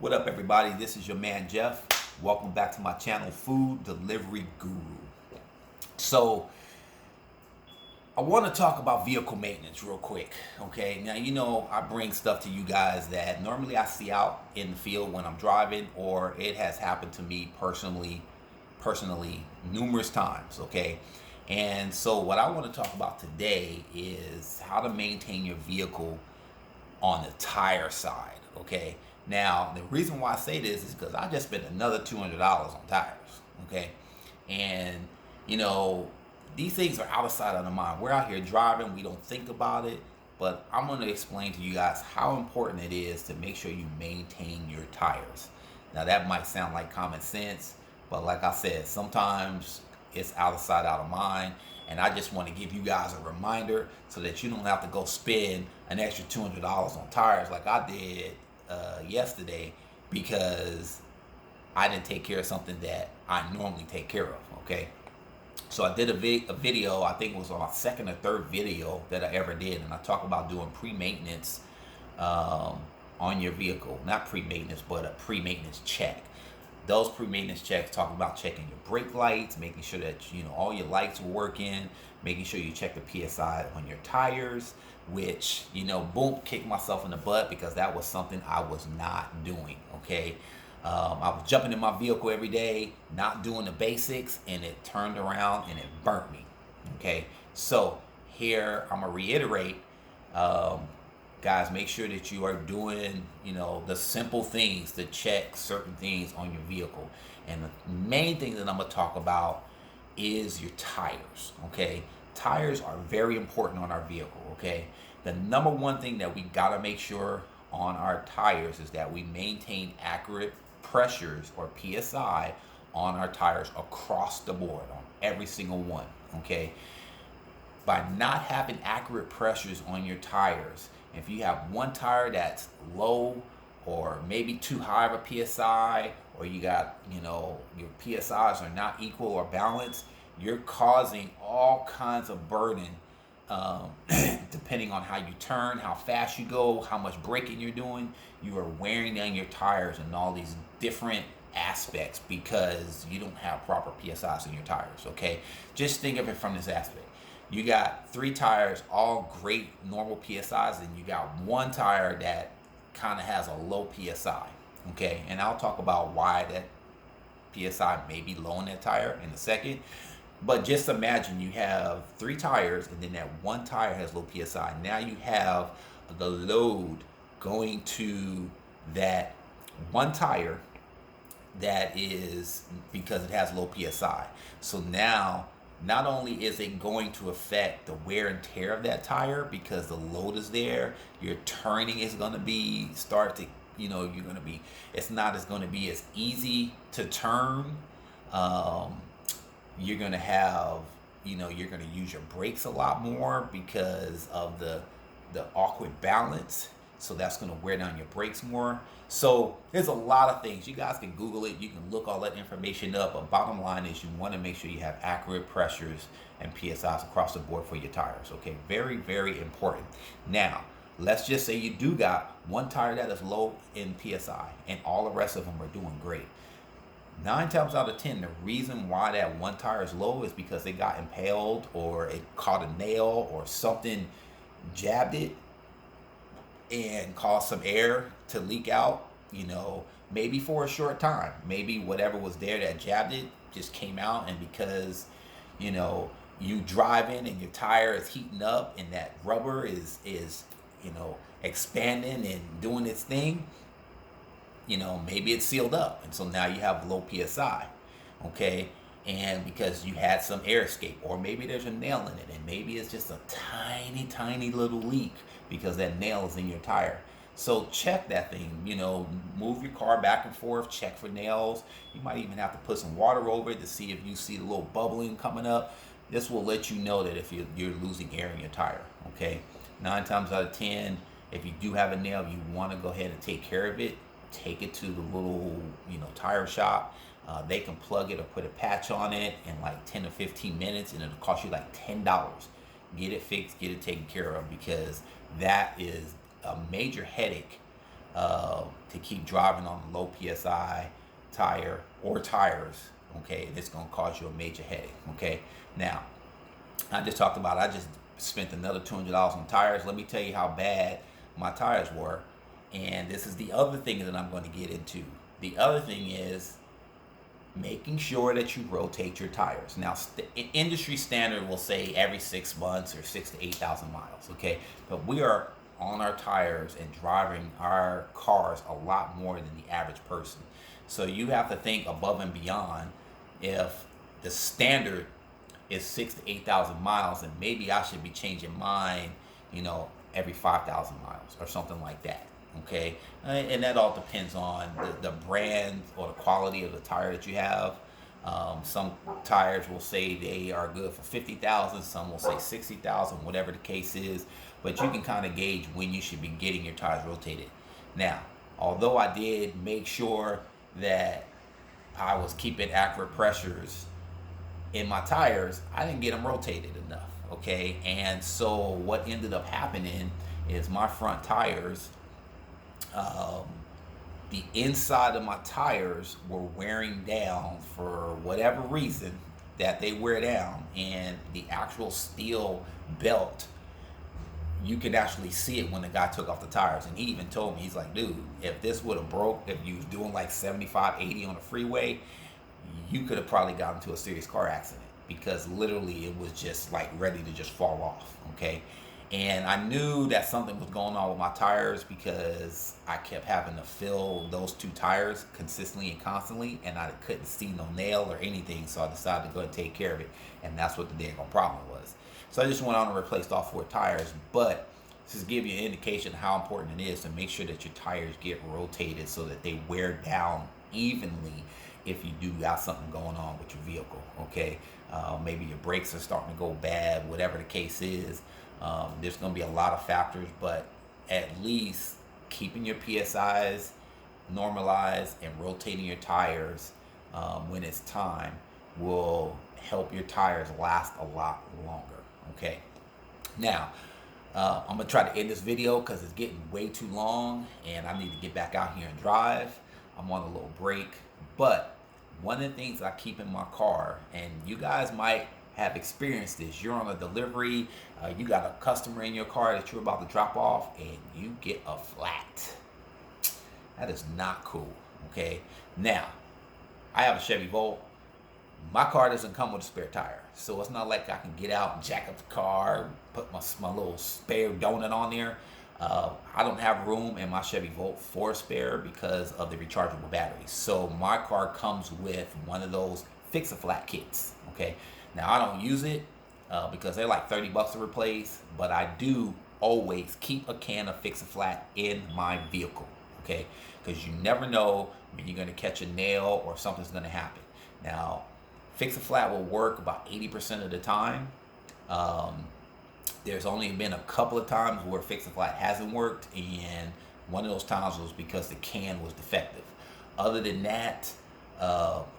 What up, everybody? This is your man Jeff. Welcome back to my channel, Food Delivery Guru. So, I want to talk about vehicle maintenance real quick. Okay, now you know I bring stuff to you guys that normally I see out in the field when I'm driving, or it has happened to me personally numerous times. Okay, and so what I want to talk about today is how to maintain your vehicle on the tire side. Okay, now the reason why I say this is because I just spent another $200 on tires. Okay, and you know these things are out of sight, out of mind. We're out here driving, we don't think about it, but I'm going to explain to you guys how important it is to make sure you maintain your tires. Now that might sound like common sense, but like I said, sometimes it's out of sight, out of mind. And I just want to give you guys a reminder so that you don't have to go spend an extra $200 on tires like I did yesterday, because I didn't take care of something that I normally take care of. Okay, so I did a video, I think it was my second or third video that I ever did, and I talk about doing pre-maintenance on your vehicle. Not pre-maintenance, but a pre-maintenance check. Those pre-maintenance checks talk about checking your brake lights, making sure that all your lights are working, making sure you check the PSI on your tires, which boom, kicked myself in the butt because that was something I was not doing. Okay, I was jumping in my vehicle every day, not doing the basics, and it turned around and it burnt me. Okay, so here I'm gonna reiterate, guys, make sure that you are doing the simple things to check certain things on your vehicle. And the main thing that I'm gonna talk about is your tires. Okay, tires are very important on our vehicle. Okay, the number one thing that we gotta make sure on our tires is that we maintain accurate pressures, or PSI, on our tires across the board, on every single one. Okay, by not having accurate pressures on your tires, if you have one tire that's low or maybe too high of a PSI, or you got your PSIs are not equal or balanced, you're causing all kinds of burden, depending on how you turn, how fast you go, how much braking you're doing. You are wearing down your tires in all these different aspects because you don't have proper PSIs in your tires. Okay, just think of it from this aspect. You got 3 tires, all great normal PSIs, and you got one tire that kind of has a low PSI. Okay, and I'll talk about why that PSI may be low in that tire in a second. But just imagine you have 3 tires, and then that one tire has low PSI. Now you have the load going to that one tire that is, because it has low PSI. So now, not only is it going to affect the wear and tear of that tire because the load is there, your turning is going to be it's not going to be as easy to turn. You're going to have, you're going to use your brakes a lot more because of the awkward balance. So that's going to wear down your brakes more. So there's a lot of things. You guys can Google it. You can look all that information up. But bottom line is you want to make sure you have accurate pressures and PSIs across the board for your tires. Okay, very, very important. Now, let's just say you do got one tire that is low in PSI and all the rest of them are doing great. 9 times out of 10, the reason why that one tire is low is because it got impaled, or it caught a nail, or something jabbed it and caused some air to leak out, maybe for a short time. Maybe whatever was there that jabbed it just came out, and because you driving and your tire is heating up and that rubber is expanding and doing its thing, maybe it's sealed up, and so now you have low PSI. Okay, and because you had some air escape, or maybe there's a nail in it, and maybe it's just a tiny little leak because that nail is in your tire. So check that thing, move your car back and forth, check for nails. You might even have to put some water over it to see if you see the little bubbling coming up. This will let you know that if you're losing air in your tire. Okay, 9 times out of 10, if you do have a nail, you want to go ahead and take care of it. Take it to the little tire shop. They can plug it or put a patch on it in like 10 to 15 minutes, and it'll cost you like $10. Get it fixed, get it taken care of, because that is a major headache to keep driving on a low PSI tire or tires, okay, it's going to cause you a major headache, okay? Now, I just talked about I just spent another $200 on tires. Let me tell you how bad my tires were. And this is the other thing that I'm going to get into. The other thing is making sure that you rotate your tires. Now, industry standard will say every 6 months or 6 to 8,000 miles, okay? But we are on our tires and driving our cars a lot more than the average person. So you have to think above and beyond. If the standard is 6 to 8,000 miles, and maybe I should be changing mine, every 5,000 miles or something like that. Okay, and that all depends on the brand or the quality of the tire that you have. Some tires will say they are good for 50,000, some will say 60,000, whatever the case is. But you can kind of gauge when you should be getting your tires rotated. Now, although I did make sure that I was keeping accurate pressures in my tires, I didn't get them rotated enough. Okay, and so what ended up happening is my front tires, the inside of my tires were wearing down for whatever reason that they wear down, and the actual steel belt, you can actually see it when the guy took off the tires. And he even told me, he's like, dude, if this would have broke, if you was doing like 75, 80 on the freeway, you could have probably gotten into a serious car accident, because literally it was just like ready to just fall off, okay? And I knew that something was going on with my tires because I kept having to fill those 2 tires consistently and constantly, and I couldn't see no nail or anything, so I decided to go and take care of it, and that's what the daggone problem was. So I just went on and replaced all 4 tires, but this is give you an indication of how important it is to make sure that your tires get rotated so that they wear down evenly if you do got something going on with your vehicle, okay? Maybe your brakes are starting to go bad, whatever the case is. There's going to be a lot of factors, but at least keeping your PSIs normalized and rotating your tires when it's time will help your tires last a lot longer, okay? Now, I'm going to try to end this video because it's getting way too long and I need to get back out here and drive. I'm on a little break, but one of the things I keep in my car, and you guys might have experienced this, you're on a delivery, you got a customer in your car that you're about to drop off, and you get a flat. That is not cool, okay? Now, I have a Chevy Volt. My car doesn't come with a spare tire, so it's not like I can get out and jack up the car, put my little spare donut on there. I don't have room in my Chevy Volt for a spare because of the rechargeable batteries. So my car comes with one of those fix-a-flat kits, okay? Now, I don't use it because they're like 30 bucks to replace, but I do always keep a can of Fix-a-Flat in my vehicle, okay? Because you never know when you're going to catch a nail or something's going to happen. Now, Fix-a-Flat will work about 80% of the time. There's only been a couple of times where Fix-a-Flat hasn't worked, and one of those times was because the can was defective. Other than that,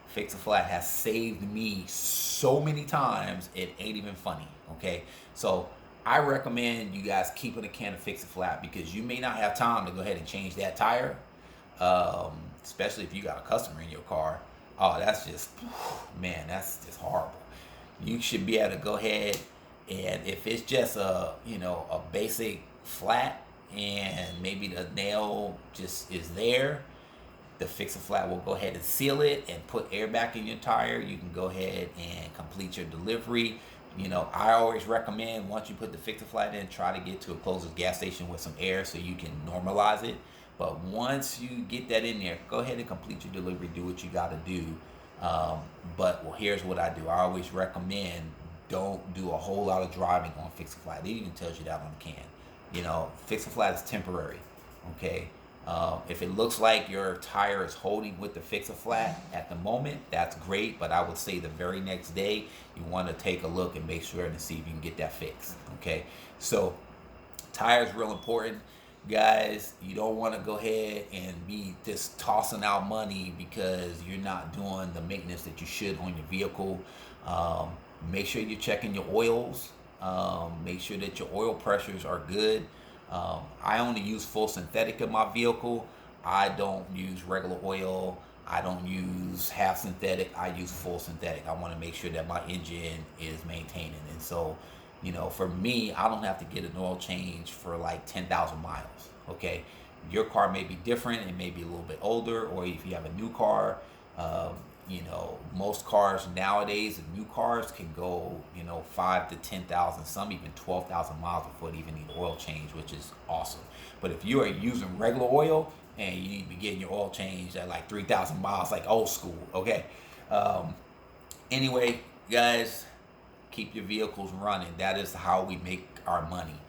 Fix-a-Flat has saved me so many times, it ain't even funny, okay? So I recommend you guys keeping a can of Fix-a-Flat because you may not have time to go ahead and change that tire, especially if you got a customer in your car. Oh, that's just, man, that's just horrible. You should be able to go ahead, and if it's just a basic flat and maybe the nail just is there, the Fix-a-Flat will go ahead and seal it and put air back in your tire. You can go ahead and complete your delivery. I always recommend once you put the Fix-a-Flat in, try to get to a closest gas station with some air so you can normalize it. But once you get that in there, go ahead and complete your delivery, do what you got to do. Here's what I do. I always recommend don't do a whole lot of driving on Fix-a-Flat. It even tells you that on the can. Fix-a-Flat is temporary, okay? If it looks like your tire is holding with the Fix-a-Flat at the moment, that's great, but I would say the very next day, you want to take a look and make sure and see if you can get that fixed, okay? So, tires real important. Guys, you don't want to go ahead and be just tossing out money because you're not doing the maintenance that you should on your vehicle. Make sure you're checking your oils. Make sure that your oil pressures are good. I only use full synthetic in my vehicle. I don't use regular oil. I don't use half synthetic. I use full synthetic. I want to make sure that my engine is maintaining. And so, for me, I don't have to get an oil change for like 10,000 miles. Okay. Your car may be different. It may be a little bit older, or if you have a new car, most cars nowadays, the new cars can go, 5 to 10,000, some even 12,000 miles before they even need an oil change, which is awesome. But if you are using regular oil and you need to be getting your oil changed at like 3,000 miles, like old school, okay? Anyway, guys, keep your vehicles running. That is how we make our money.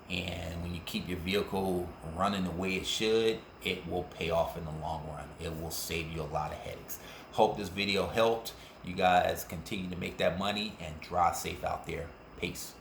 And when you keep your vehicle running the way it should, it will pay off in the long run. It will save you a lot of headaches. Hope this video helped. You guys continue to make that money and drive safe out there. Peace.